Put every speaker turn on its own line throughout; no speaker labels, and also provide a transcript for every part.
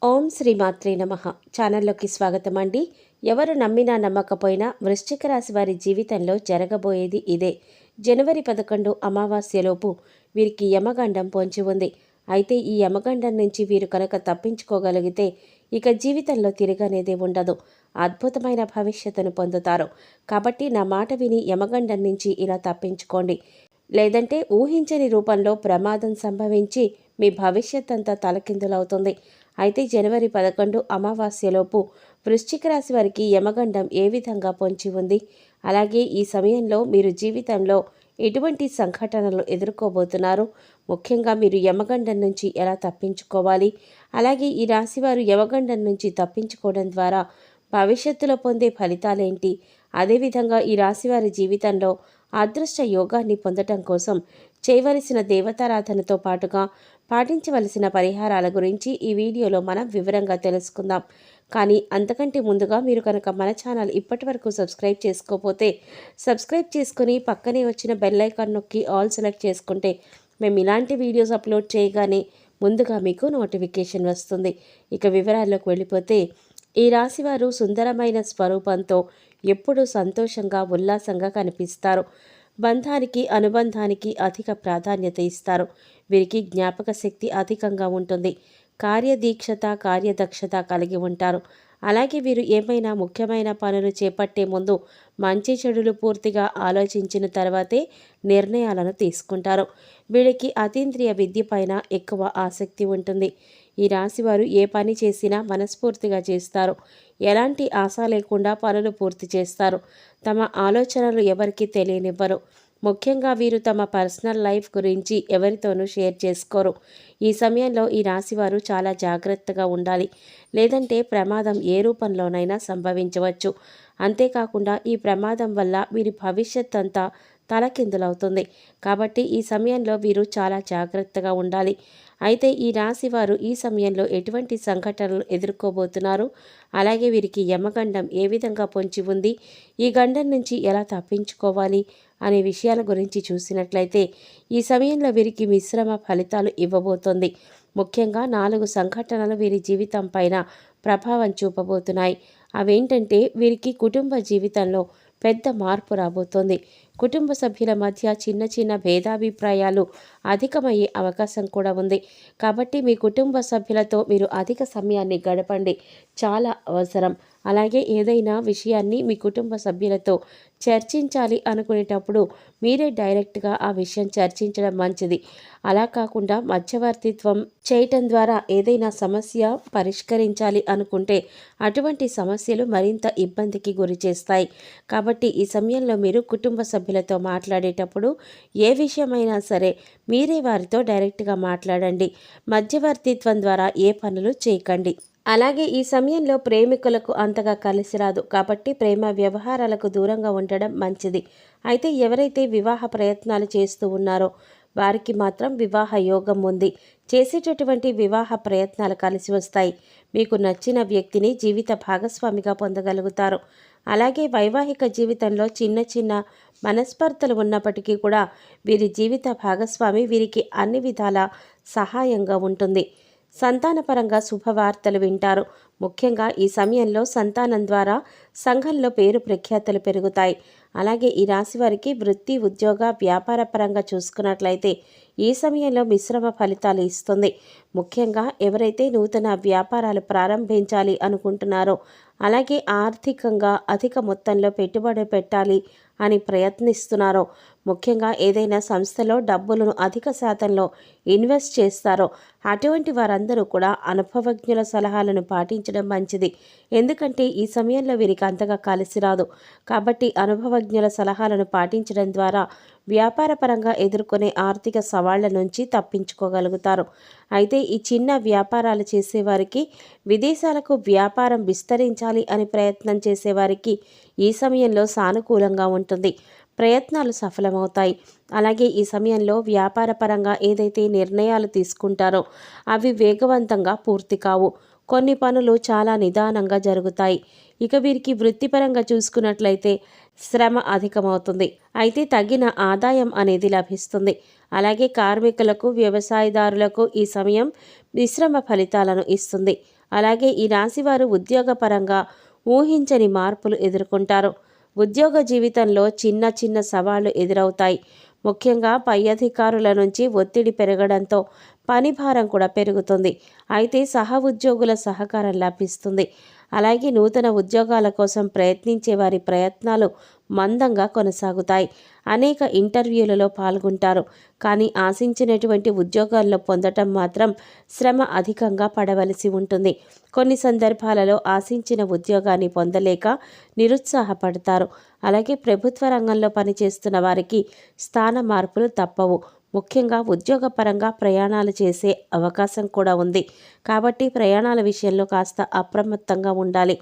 ఓం శ్రీ మాత్రే నమః. ఛానల్లోకి స్వాగతం అండి. ఎవరు నమ్మినా నమ్మకపోయినా వృశ్చిక రాశి వారి జీవితంలో జరగబోయేది ఇదే. జనవరి 11 అమావాస్యలోపు వీరికి యమగండం పొంచి ఉంది. అయితే ఈ యమగండం నుంచి వీరు కనుక తప్పించుకోగలిగితే ఇక జీవితంలో తిరగనేదే ఉండదు. అద్భుతమైన భవిష్యత్తును పొందుతారు. కాబట్టి నా మాట విని యమగండం నుంచి ఇలా తప్పించుకోండి. లేదంటే ఊహించని రూపంలో ప్రమాదం సంభవించి మీ భవిష్యత్ అంతా తలకిందులవుతుంది. అయితే జనవరి 11 అమావాస్యలోపు వృశ్చిక రాశి వారికి యమగండం ఏ విధంగా పొంచి ఉంది, అలాగే ఈ సమయంలో మీరు జీవితంలో ఎటువంటి సంఘటనలు ఎదుర్కోబోతున్నారు, ముఖ్యంగా మీరు యమగండం నుంచి ఎలా తప్పించుకోవాలి, అలాగే ఈ రాశివారు యమగండం నుంచి తప్పించుకోవడం ద్వారా భవిష్యత్తులో పొందే ఫలితాలేంటి, అదేవిధంగా ఈ రాశివారి జీవితంలో అదృష్ట యోగాన్ని పొందటం కోసం చేయవలసిన దేవతారాధనతో పాటుగా పాటించవలసిన పరిహారాల గురించి ఈ వీడియోలో మనం వివరంగా తెలుసుకుందాం. కానీ అంతకంటే ముందుగా మీరు కనుక మన ఛానల్ ఇప్పటివరకు సబ్స్క్రైబ్ చేసుకోకపోతే సబ్స్క్రైబ్ చేసుకుని పక్కనే వచ్చిన బెల్ ఐకాన్ నొక్కి ఆల్ సెలెక్ట్ చేసుకుంటే మేము ఇలాంటి వీడియోస్ అప్లోడ్ చేయగానే ముందుగా మీకు నోటిఫికేషన్ వస్తుంది. ఇక వివరాల్లోకి వెళ్ళిపోతే ఈ రాశివారు సుందరమైన స్వరూపంతో ఎప్పుడూ సంతోషంగా ఉల్లాసంగా కనిపిస్తారు. బంధానికి అనుబంధానికి అధిక ప్రాధాన్యత ఇస్తారు. వీరికి జ్ఞాపక శక్తి అధికంగా ఉంటుంది. కార్యదీక్షత కార్యదక్షత కలిగి ఉంటారు. అలాగే వీరు ఏమైనా ముఖ్యమైన పనులు చేపట్టే ముందు మంచి చెడులు పూర్తిగా ఆలోచించిన తర్వాతే నిర్ణయాలను తీసుకుంటారు. వీళ్ళకి అతీంద్రియ విద్య పైన ఎక్కువ ఆసక్తి ఉంటుంది. ఈ రాశివారు ఏ పని చేసినా మనస్ఫూర్తిగా చేస్తారు. ఎలాంటి ఆశ లేకుండా పనులు పూర్తి చేస్తారు. తమ ఆలోచనలు ఎవరికీ తెలియనివ్వరు. ముఖ్యంగా వీరు తమ పర్సనల్ లైఫ్ గురించి ఎవరితోనూ షేర్ చేసుకోరు. ఈ సమయంలో ఈ రాశివారు చాలా జాగ్రత్తగా ఉండాలి. లేదంటే ప్రమాదం ఏ రూపంలోనైనా సంభవించవచ్చు. అంతేకాకుండా ఈ ప్రమాదం వల్ల వీరి భవిష్యత్ అంతా తలకిందులవుతుంది. కాబట్టి ఈ సమయంలో వీరు చాలా జాగ్రత్తగా ఉండాలి. అయితే ఈ రాశివారు ఈ సమయంలో ఎటువంటి సంఘటనలు ఎదుర్కోబోతున్నారు, అలాగే వీరికి యమగండం ఏ విధంగా పొంచి ఉంది, ఈ గండం నుంచి ఎలా తప్పించుకోవాలి అనే విషయాల గురించి చూసినట్లయితే ఈ సమయంలో వీరికి మిశ్రమ ఫలితాలు ఇవ్వబోతోంది. ముఖ్యంగా 4 సంఘటనలు వీరి జీవితం పైన ప్రభావం చూపబోతున్నాయి. అవేంటంటే వీరికి కుటుంబ జీవితంలో పెద్ద మార్పు రాబోతోంది. కుటుంబ సభ్యుల మధ్య చిన్న చిన్న భేదాభిప్రాయాలు అధికమయ్యే అవకాశం కూడా ఉంది. కాబట్టి మీ కుటుంబ సభ్యులతో మీరు అధిక సమయాన్ని గడపండి, చాలా అవసరం. అలాగే ఏదైనా విషయాన్ని మీ కుటుంబ సభ్యులతో చర్చించాలి అనుకునేటప్పుడు మీరే డైరెక్ట్గా ఆ విషయం చర్చించడం మంచిది. అలా కాకుండా మధ్యవర్తిత్వం చేయటం ద్వారా ఏదైనా సమస్య పరిష్కరించాలి అనుకుంటే అటువంటి సమస్యలు మరింత ఇబ్బందికి గురి చేస్తాయి. కాబట్టి ఈ సమయంలో మీరు కుటుంబ సభ్యులతో మాట్లాడేటప్పుడు ఏ విషయమైనా సరే మీరే వారితో డైరెక్ట్గా మాట్లాడండి. మధ్యవర్తిత్వం ద్వారా ఏ పనులు చేయకండి. అలాగే ఈ సమయంలో ప్రేమికులకు అంతగా కలిసి రాదు. కాబట్టి ప్రేమ వ్యవహారాలకు దూరంగా ఉండడం మంచిది. అయితే ఎవరైతే వివాహ ప్రయత్నాలు చేస్తూ ఉన్నారో వారికి మాత్రం వివాహ యోగం ఉంది. చేసేటటువంటి వివాహ ప్రయత్నాలు కలిసి వస్తాయి. మీకు నచ్చిన వ్యక్తిని జీవిత భాగస్వామిగా పొందగలుగుతారు. అలాగే వైవాహిక జీవితంలో చిన్న చిన్న మనస్పర్ధలు ఉన్నప్పటికీ కూడా వీరి జీవిత భాగస్వామి వీరికి అన్ని విధాల సహాయంగా ఉంటుంది. సంతానపరంగా శుభవార్తలు వింటారు. ముఖ్యంగా ఈ సమయంలో సంతానం ద్వారా సంఘంలో పేరు ప్రఖ్యాతలు పెరుగుతాయి. అలాగే ఈ రాశి వారికి వృత్తి ఉద్యోగ వ్యాపార పరంగా చూసుకున్నట్లయితే ఈ సమయంలో మిశ్రమ ఫలితాలు ఇస్తుంది. ముఖ్యంగా ఎవరైతే నూతన వ్యాపారాలు ప్రారంభించాలి అనుకుంటున్నారో, అలాగే ఆర్థికంగా అధిక మొత్తంలో పెట్టుబడి పెట్టాలి అని ప్రయత్నిస్తున్నారో, ముఖ్యంగా ఏదైనా సంస్థలో డబ్బులను అధిక శాతంలో ఇన్వెస్ట్ చేస్తారో అటువంటి వారందరూ కూడా అనుభవజ్ఞుల సలహాలను పాటించడం మంచిది. ఎందుకంటే ఈ సమయంలో వీరికి అంతగా కలిసి రాదు. కాబట్టి అనుభవజ్ఞుల సలహాలను పాటించడం ద్వారా వ్యాపారపరంగా ఎదుర్కొనే ఆర్థిక సవాళ్ల నుంచి తప్పించుకోగలుగుతారు. అయితే ఈ చిన్న వ్యాపారాలు చేసేవారికి, విదేశాలకు వ్యాపారం విస్తరించాలి అని ప్రయత్నం చేసేవారికి ఈ సమయంలో సానుకూలంగా ఉంటుంది. ప్రయత్నాలు సఫలమవుతాయి. అలాగే ఈ సమయంలో వ్యాపారపరంగా ఏదైతే నిర్ణయాలు తీసుకుంటారో అవి వేగవంతంగా పూర్తి కావు. కొన్ని పనులు చాలా నిదానంగా జరుగుతాయి. ఇక వీరికి వృత్తిపరంగా చూసుకున్నట్లయితే శ్రమ అధికమవుతుంది. అయితే తగిన ఆదాయం అనేది లభిస్తుంది. అలాగే కార్మికులకు, వ్యవసాయదారులకు ఈ సమయం మిశ్రమ ఫలితాలను ఇస్తుంది. అలాగే ఈ రాశివారు ఉద్యోగపరంగా ఊహించని మార్పులు ఎదుర్కొంటారు. ఉద్యోగ జీవితంలో చిన్న చిన్న సవాళ్లు ఎదురవుతాయి. ముఖ్యంగా పై అధికారుల నుంచి ఒత్తిడి పెరగడంతో పని భారం కూడా పెరుగుతుంది. అయితే సహ ఉద్యోగుల సహకారం లభిస్తుంది. అలాగే నూతన ఉద్యోగాల కోసం ప్రయత్నించే వారి ప్రయత్నాలు మందంగా కొనసాగుతాయి. అనేక ఇంటర్వ్యూలలో పాల్గొంటారు. కానీ ఆశించినటువంటి ఉద్యోగాల్లో పొందటం మాత్రం శ్రమ అధికంగా పడవలసి ఉంటుంది. కొన్ని సందర్భాలలో ఆశించిన ఉద్యోగాన్ని పొందలేక నిరుత్సాహపడతారు. అలాగే ప్రభుత్వ రంగంలో పనిచేస్తున్న వారికి స్థాన మార్పులు తప్పవు. ముఖ్యంగా ఉద్యోగపరంగా ప్రయాణాలు చేసే అవకాశం కూడా ఉంది. కాబట్టి ప్రయాణాల విషయంలో కాస్త అప్రమత్తంగా ఉండాలి.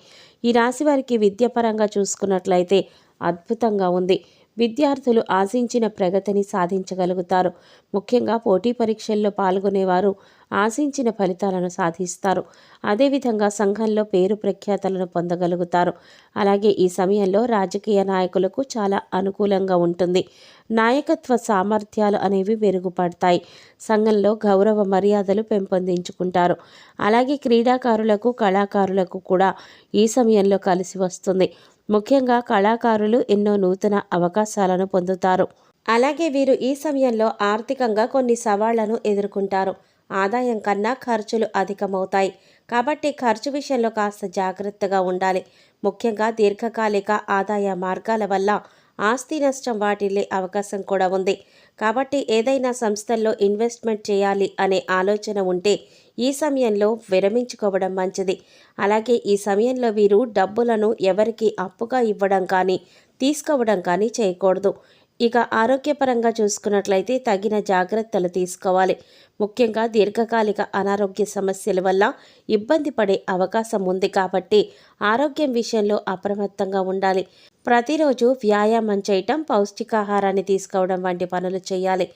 ఈ రాశి వారికి విద్యాపరంగా చూసుకున్నట్లయితే అద్భుతంగా ఉంది. విద్యార్థులు ఆశించిన ప్రగతిని సాధించగలుగుతారు. ముఖ్యంగా పోటీ పరీక్షల్లో పాల్గొనేవారు ఆశించిన ఫలితాలను సాధిస్తారు. అదేవిధంగా సంఘంలో పేరు ప్రఖ్యాతలను పొందగలుగుతారు. అలాగే ఈ సమయంలో రాజకీయ నాయకులకు చాలా అనుకూలంగా ఉంటుంది. నాయకత్వ సామర్థ్యాలు అనేవి మెరుగుపడతాయి. సంఘంలో గౌరవ మర్యాదలు పెంపొందించుకుంటారు. అలాగే క్రీడాకారులకు, కళాకారులకు కూడా ఈ సమయంలో కలిసి వస్తుంది. ముఖ్యంగా కళాకారులు ఎన్నో నూతన అవకాశాలను పొందుతారు. అలాగే వీరు ఈ సమయంలో ఆర్థికంగా కొన్ని సవాళ్లను ఎదుర్కొంటారు. ఆదాయం కన్నా ఖర్చులు అధికమవుతాయి. కాబట్టి ఖర్చు విషయంలో కాస్త జాగ్రత్తగా ఉండాలి. ముఖ్యంగా దీర్ఘకాలిక ఆదాయ మార్గాల వల్ల ఆస్తి నష్టం వాటిల్లే అవకాశం కూడా ఉంది. కాబట్టి ఏదైనా సంస్థల్లో ఇన్వెస్ట్మెంట్ చేయాలి అనే ఆలోచన ఉంటే ఈ సమయంలో విరమించుకోవడం మంచిది. అలాగే ఈ సమయంలో వీరు డబ్బులను ఎవరికి అప్పుగా ఇవ్వడం కానీ తీసుకోవడం కానీ చేయకూడదు. ఇక ఆరోగ్యపరంగా చూసుకున్నట్లయితే తగిన జాగ్రత్తలు తీసుకోవాలి. ముఖ్యంగా దీర్ఘకాలిక అనారోగ్య సమస్యల వల్ల ఇబ్బంది పడే అవకాశం ఉంది. కాబట్టి ఆరోగ్యం విషయంలో అప్రమత్తంగా ఉండాలి. ప్రతిరోజు వ్యాయామం చేయటం, పౌష్టికాహారాన్ని తీసుకోవడం వంటి పనులు చేయాలి.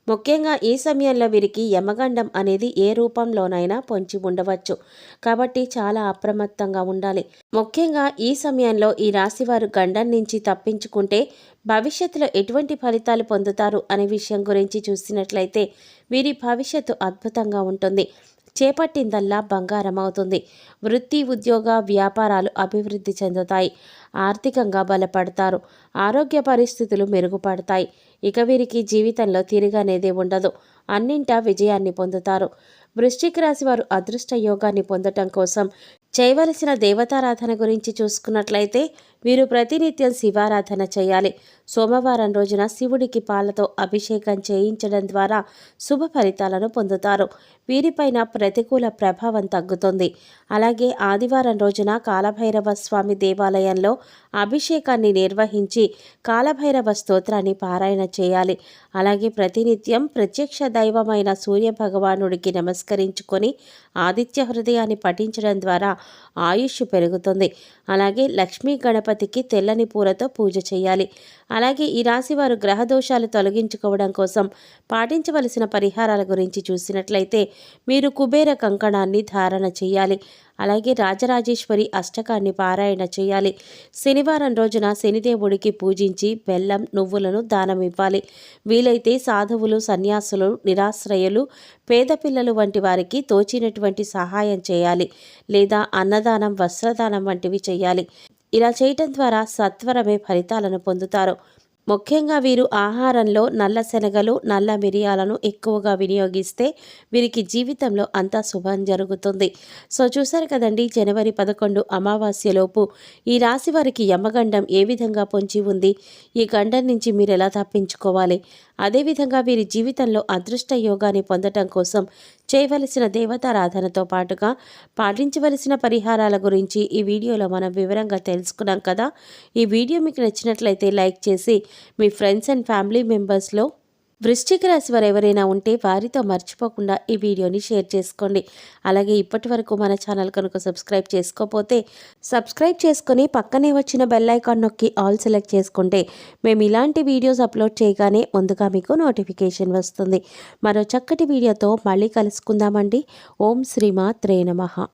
ముఖ్యంగా ఈ సమయంలో వీరికి యమగండం అనేది ఏ రూపంలోనైనా పొంచి ఉండవచ్చు. కాబట్టి చాలా అప్రమత్తంగా ఉండాలి. ముఖ్యంగా ఈ సమయంలో ఈ రాశివారు గండం నుంచి తప్పించుకుంటే భవిష్యత్తులో ఎటువంటి ఫలితాలు పొందుతారు అనే విషయం గురించి చూసినట్లయితే వీరి భవిష్యత్తు అద్భుతంగా ఉంటుంది. చేపట్టిందల్లా బంగారం అవుతుంది. వృత్తి, ఉద్యోగ, వ్యాపారాలు అభివృద్ధి చెందుతాయి. ఆర్థికంగా బలపడతారు. ఆరోగ్య పరిస్థితులు మెరుగుపడతాయి. ఇక వీరికి జీవితంలో తిరిగనేదే ఉండదు. అన్నింటా విజయాన్ని పొందుతారు. వృశ్చిక రాశి వారు అదృష్ట యోగాన్ని పొందటం కోసం చేయవలసిన దేవతారాధన గురించి చూసుకున్నట్లయితే వీరు ప్రతినిత్యం శివారాధన చేయాలి. సోమవారం రోజున శివుడికి పాలతో అభిషేకం చేయించడం ద్వారా శుభ ఫలితాలను పొందుతారు. వీరిపైన ప్రతికూల ప్రభావం తగ్గుతుంది. అలాగే ఆదివారం రోజున కాలభైరవ స్వామి దేవాలయంలో అభిషేకాన్ని నిర్వహించి కాలభైరవ స్తోత్రాన్ని పారాయణ చేయాలి. అలాగే ప్రతినిత్యం ప్రత్యక్ష దైవమైన సూర్య భగవానుడికి నమస్కరించుకొని ఆదిత్య హృదయాన్ని పఠించడం ద్వారా ఆయుష్ పెరుగుతుంది. అలాగే లక్ష్మీ గణపతికి తెల్లని పూలతో పూజ చేయాలి. అలాగే ఈ రాశివారు గ్రహదోషాలు తొలగించుకోవడం కోసం పాటించవలసిన పరిహారాల గురించి చూసినట్లయితే మీరు కుబేర కంకణాన్ని ధారణ చేయాలి. అలాగే రాజరాజేశ్వరి అష్టకాన్ని పారాయణ చేయాలి. శనివారం రోజున శనిదేవుడికి పూజించి బెల్లం, నువ్వులను దానం ఇవ్వాలి. వీలైతే సాధువులు, సన్యాసులు, నిరాశ్రయులు, పేద పిల్లలు వంటి వారికి తోచినటువంటి సహాయం చేయాలి. లేదా అన్నదానం, వస్త్రదానం వంటివి చేయాలి. ఇలా చేయటం ద్వారా సత్వరమే ఫలితాలను పొందుతారు. ముఖ్యంగా వీరు ఆహారంలో నల్ల శనగలు, నల్ల మిరియాలను ఎక్కువగా వినియోగిస్తే వీరికి జీవితంలో అంతా శుభం జరుగుతుంది. సో చూసారు కదండి, జనవరి 11 అమావాస్యలోపు ఈ రాశి వారికి యమగండం ఏ విధంగా పొంచి ఉంది, ఈ గండం నుంచి మీరు ఎలా తప్పించుకోవాలి, అదేవిధంగా వీరి జీవితంలో అదృష్ట యోగాన్ని పొందటం కోసం చేయవలసిన దేవతారాధనతో పాటుగా పాటించవలసిన పరిహారాల గురించి ఈ వీడియోలో మనం వివరంగా తెలుసుకున్నాం కదా. ఈ వీడియో మీకు నచ్చినట్లయితే లైక్ చేసి మీ ఫ్రెండ్స్ అండ్ ఫ్యామిలీ మెంబర్స్లో వృశ్చిక రాశి వారు ఎవరైనా ఉంటే వారితో మర్చిపోకుండా ఈ వీడియోని షేర్ చేసుకోండి. అలాగే ఇప్పటి వరకు మన ఛానల్ కనుక సబ్స్క్రైబ్ చేసుకోకపోతే సబ్స్క్రైబ్ చేసుకొని పక్కనే వచ్చిన బెల్ ఐకాన్ నొక్కి ఆల్ సెలెక్ట్ చేసుకుంటే మేము ఇలాంటి వీడియోస్ అప్లోడ్ చేయగానే ముందుగా మీకు నోటిఫికేషన్ వస్తుంది. మరో చక్కటి వీడియోతో మళ్ళీ కలుసుకుందామండి. ఓం శ్రీమాత్రే నమః.